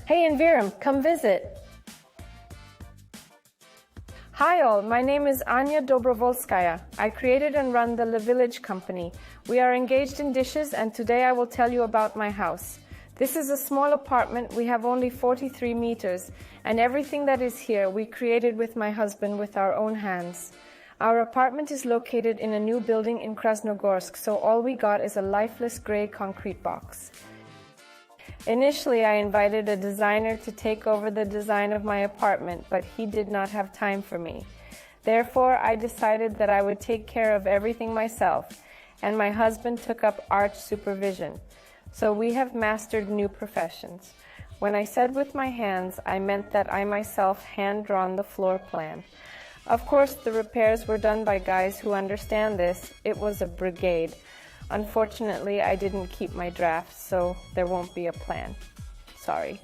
Hey Enviram, come visit. Hi all, my name is Anya Dobrovolskaya. I created and run the Le Village company. We are engaged in dishes and today I will tell you about my house. This is a small apartment, we have only 43 meters, and everything that is here we created with my husband with our own hands. Our apartment is located in a new building in Krasnogorsk, so all we got is a lifeless gray concrete box. Initially, I invited a designer to take over the design of my apartment, but he did not have time for me. Therefore, I decided that I would take care of everything myself, and my husband took up art supervision. So we have mastered new professions. When I said with my hands, I meant that I myself hand-drawn the floor plan. Of course, the repairs were done by guys who understand this. It was a brigade. Unfortunately, I didn't keep my drafts, so there won't be a plan. Sorry.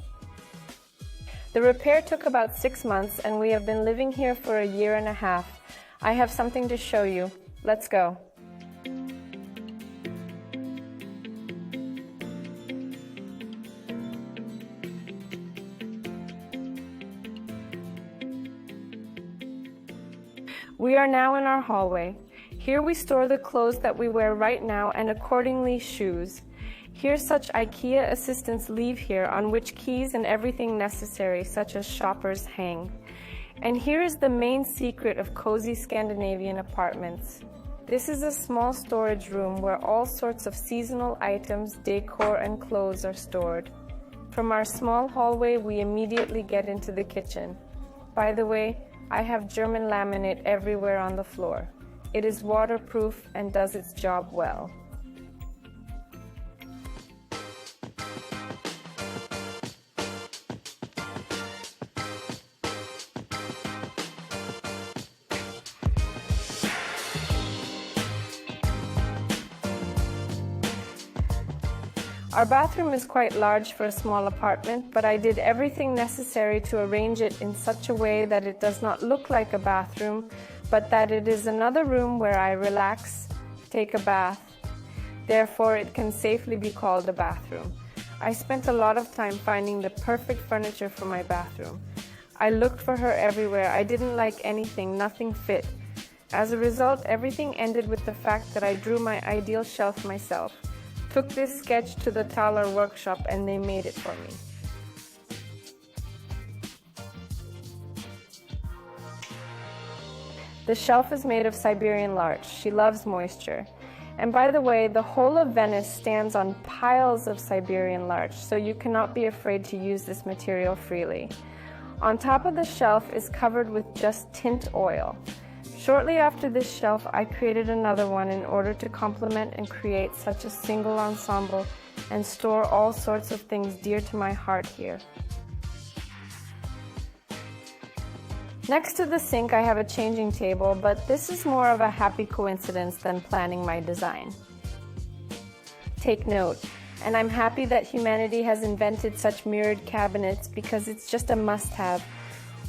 The repair took about 6 months, and we have been living here for a year and a half. I have something to show you. Let's go. We are now in our hallway. Here we store the clothes that we wear right now and accordingly shoes. Here such IKEA assistants leave here on which keys and everything necessary such as shoppers hang. And here is the main secret of cozy Scandinavian apartments. This is a small storage room where all sorts of seasonal items, decor and clothes are stored. From our small hallway we immediately get into the kitchen. By the way, I have German laminate everywhere on the floor. It is waterproof and does its job well. Our bathroom is quite large for a small apartment, but I did everything necessary to arrange it in such a way that it does not look like a bathroom, but that it is another room where I relax, take a bath. Therefore, it can safely be called a bathroom. I spent a lot of time finding the perfect furniture for my bathroom. I looked for her everywhere. I didn't like anything, nothing fit. As a result, everything ended with the fact that I drew my ideal shelf myself. Took this sketch to the Thaler workshop and they made it for me. The shelf is made of Siberian larch. She loves moisture. And by the way, the whole of Venice stands on piles of Siberian larch, so you cannot be afraid to use this material freely. On top of the shelf is covered with just tint oil. Shortly after this shelf, I created another one in order to complement and create such a single ensemble and store all sorts of things dear to my heart here. Next to the sink, I have a changing table, but this is more of a happy coincidence than planning my design. Take note, and I'm happy that humanity has invented such mirrored cabinets because it's just a must-have.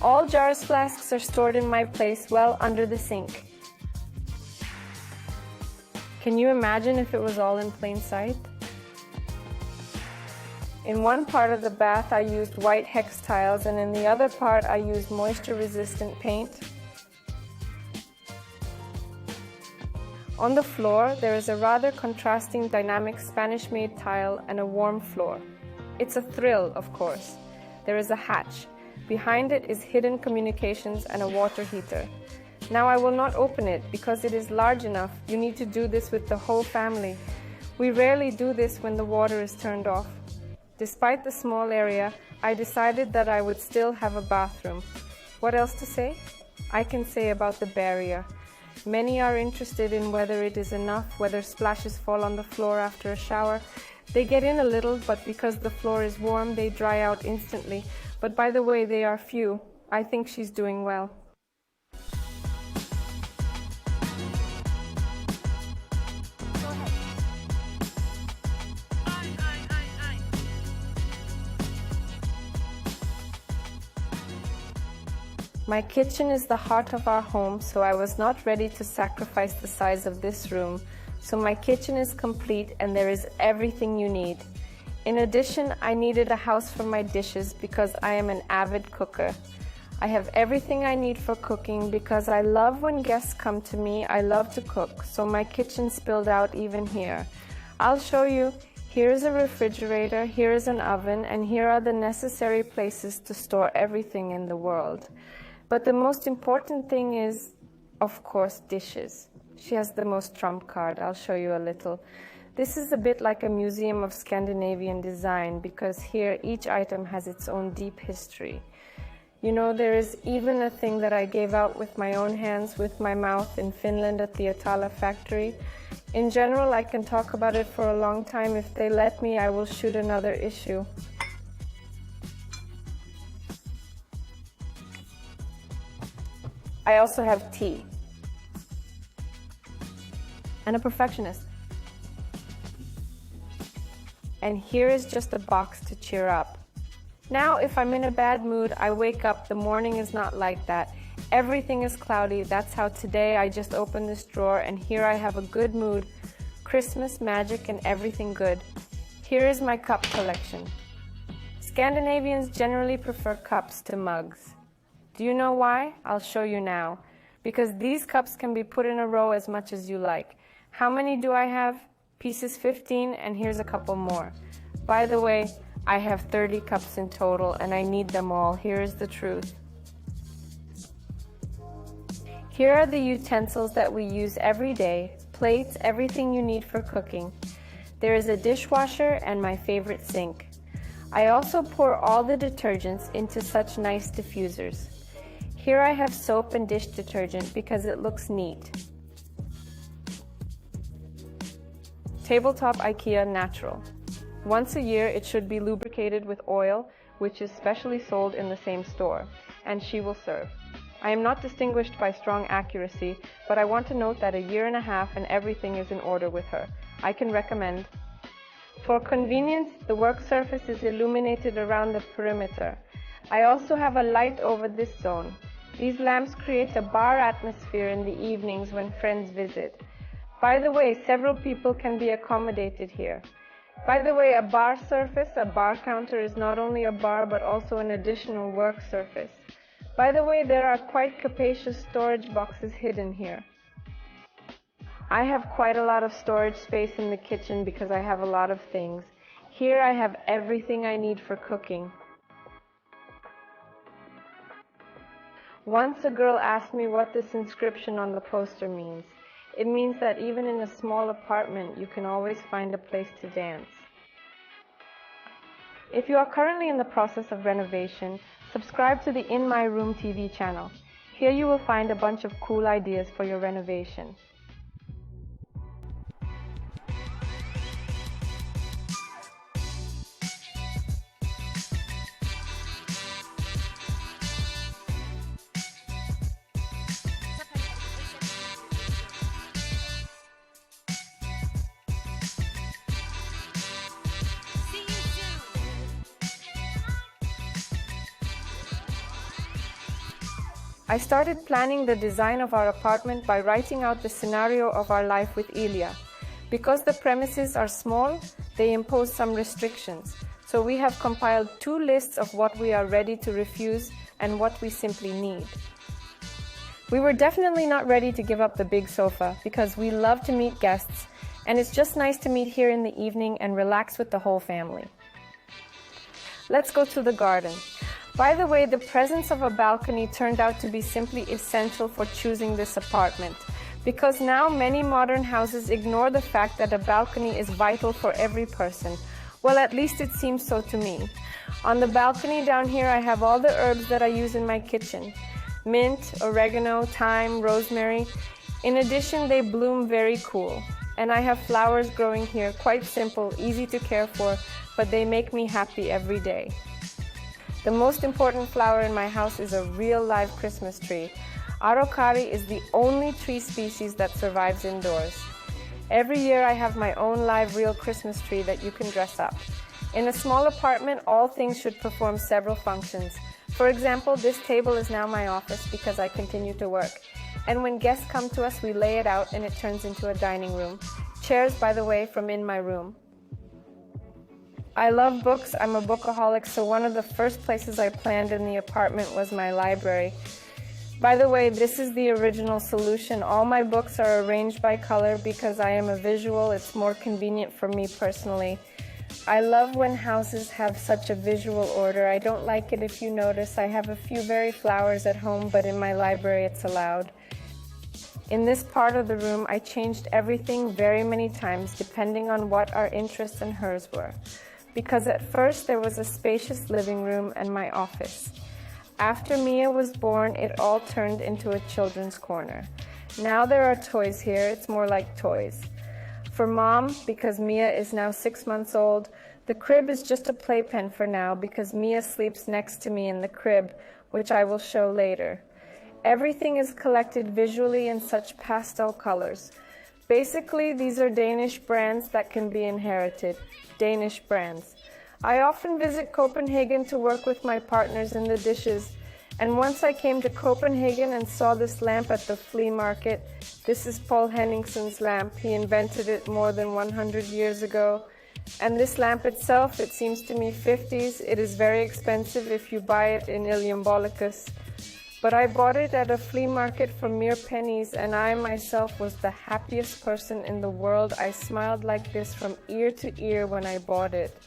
All jars, flasks are stored in my place well under the sink. Can you imagine if it was all in plain sight? In one part of the bath I used white hex tiles and in the other part I used moisture-resistant paint. On the floor there is a rather contrasting dynamic Spanish-made tile and a warm floor. It's a thrill, of course. There is a hatch. Behind it is hidden communications and a water heater. Now I will not open it because it is large enough. You need to do this with the whole family. We rarely do this when the water is turned off. Despite the small area, I decided that I would still have a bathroom. What else to say? I can say about the barrier. Many are interested in whether it is enough, whether splashes fall on the floor after a shower. They get in a little, but because the floor is warm, they dry out instantly. But by the way, they are few. I think she's doing well. My kitchen is the heart of our home, so I was not ready to sacrifice the size of this room. So my kitchen is complete and there is everything you need. In addition, I needed a house for my dishes because I am an avid cooker. I have everything I need for cooking because I love when guests come to me. I love to cook, so my kitchen spilled out even here. I'll show you. Here is a refrigerator, here is an oven, and here are the necessary places to store everything in the world. But the most important thing is, of course, dishes. She has the most trump card. I'll show you a little. This is a bit like a museum of Scandinavian design because here each item has its own deep history. You know, there is even a thing that I gave out with my own hands, with my mouth in Finland at the Atala factory. In general, I can talk about it for a long time. If they let me, I will shoot another issue. I also have tea. And a perfectionist. And here is just a box to cheer up. Now, if I'm in a bad mood, I wake up, the morning is not like that. Everything is cloudy. That's how today I just opened this drawer and here I have a good mood, Christmas, magic, and everything good. Here is my cup collection. Scandinavians generally prefer cups to mugs. Do you know why? I'll show you now. Because these cups can be put in a row as much as you like. How many do I have? Pieces 15, and here's a couple more. By the way, I have 30 cups in total and I need them all. Here is the truth. Here are the utensils that we use every day, plates, everything you need for cooking. There is a dishwasher and my favorite sink. I also pour all the detergents into such nice diffusers. Here I have soap and dish detergent because it looks neat. Tabletop IKEA Natural. Once a year it should be lubricated with oil, which is specially sold in the same store, and she will serve. I am not distinguished by strong accuracy, but I want to note that a year and a half and everything is in order with her. I can recommend. For convenience, the work surface is illuminated around the perimeter. I also have a light over this zone. These lamps create a bar atmosphere in the evenings when friends visit. By the way, several people can be accommodated here. By the way, a bar surface, a bar counter, is not only a bar but also an additional work surface. By the way, there are quite capacious storage boxes hidden here. I have quite a lot of storage space in the kitchen because I have a lot of things. Here I have everything I need for cooking. Once a girl asked me what this inscription on the poster means. It means that even in a small apartment, you can always find a place to dance. If you are currently in the process of renovation, subscribe to the In My Room TV channel. Here you will find a bunch of cool ideas for your renovation. I started planning the design of our apartment by writing out the scenario of our life with Ilya. Because the premises are small, they impose some restrictions. So we have compiled 2 lists of what we are ready to refuse and what we simply need. We were definitely not ready to give up the big sofa because we love to meet guests and it's just nice to meet here in the evening and relax with the whole family. Let's go to the garden. By the way, the presence of a balcony turned out to be simply essential for choosing this apartment, because now many modern houses ignore the fact that a balcony is vital for every person. Well, at least it seems so to me. On the balcony down here, I have all the herbs that I use in my kitchen. Mint, oregano, thyme, rosemary. In addition, they bloom very cool. And I have flowers growing here, quite simple, easy to care for, but they make me happy every day. The most important flower in my house is a real live Christmas tree. Araucari is the only tree species that survives indoors. Every year I have my own live real Christmas tree that you can dress up. In a small apartment, all things should perform several functions. For example, this table is now my office because I continue to work. And when guests come to us, we lay it out and it turns into a dining room. Chairs, by the way, from In My Room. I love books. I'm a bookaholic, so one of the first places I planned in the apartment was my library. By the way, this is the original solution. All my books are arranged by color because I am a visual. It's more convenient for me personally. I love when houses have such a visual order. I don't like it if you notice. I have a few very flowers at home, but in my library it's allowed. In this part of the room, I changed everything very many times depending on what our interests and hers were. Because at first there was a spacious living room and my office. After Mia was born, it all turned into a children's corner. Now there are toys here. It's more like toys. For Mom, because Mia is now 6 months old, the crib is just a playpen for now because Mia sleeps next to me in the crib, which I will show later. Everything is collected visually in such pastel colors. Basically, these are Danish brands that can be inherited. Danish brands. I often visit Copenhagen to work with my partners in the dishes, and once I came to Copenhagen and saw this lamp at the flea market. This is Poul Henningsen's lamp. He invented it more than 100 years ago. And this lamp itself, it seems to me 50s. It is very expensive if you buy it in Illiumbolicus. But I bought it at a flea market for mere pennies, and I myself was the happiest person in the world. I smiled like this from ear to ear when I bought it.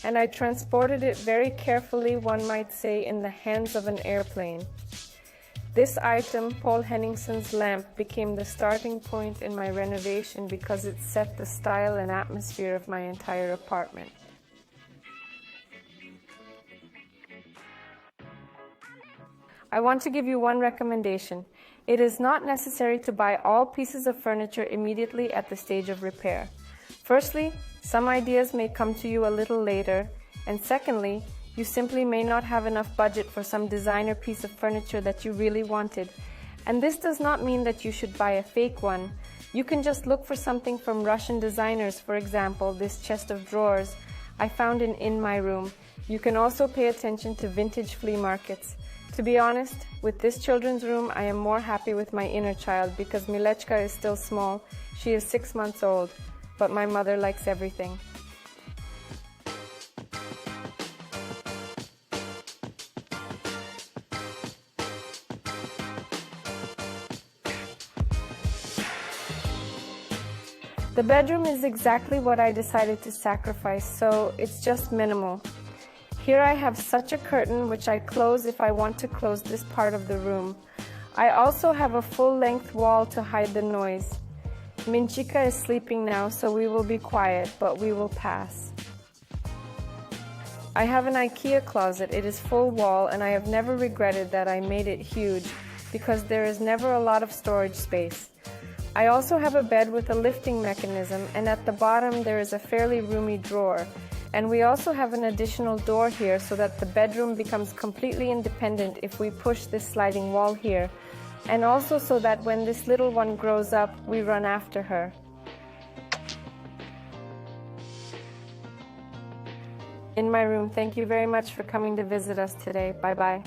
And I transported it very carefully, one might say, in the hands of an airplane. This item, Poul Henningsen's lamp, became the starting point in my renovation because it set the style and atmosphere of my entire apartment. I want to give you one recommendation. It is not necessary to buy all pieces of furniture immediately at the stage of repair. Firstly, some ideas may come to you a little later, and secondly, you simply may not have enough budget for some designer piece of furniture that you really wanted. And this does not mean that you should buy a fake one. You can just look for something from Russian designers, for example, this chest of drawers I found in my room. You can also pay attention to vintage flea markets. To be honest, with this children's room, I am more happy with my inner child because Milechka is still small. She is 6 months old, but my mother likes everything. The bedroom is exactly what I decided to sacrifice, so it's just minimal. Here I have such a curtain which I close if I want to close this part of the room. I also have a full-length wall to hide the noise. Minchika is sleeping now, so we will be quiet, but we will pass. I have an IKEA closet. It is full wall, and I have never regretted that I made it huge because there is never a lot of storage space. I also have a bed with a lifting mechanism, and at the bottom there is a fairly roomy drawer. And we also have an additional door here so that the bedroom becomes completely independent if we push this sliding wall here. And also so that when this little one grows up, we run after her. In my room, thank you very much for coming to visit us today. Bye-bye.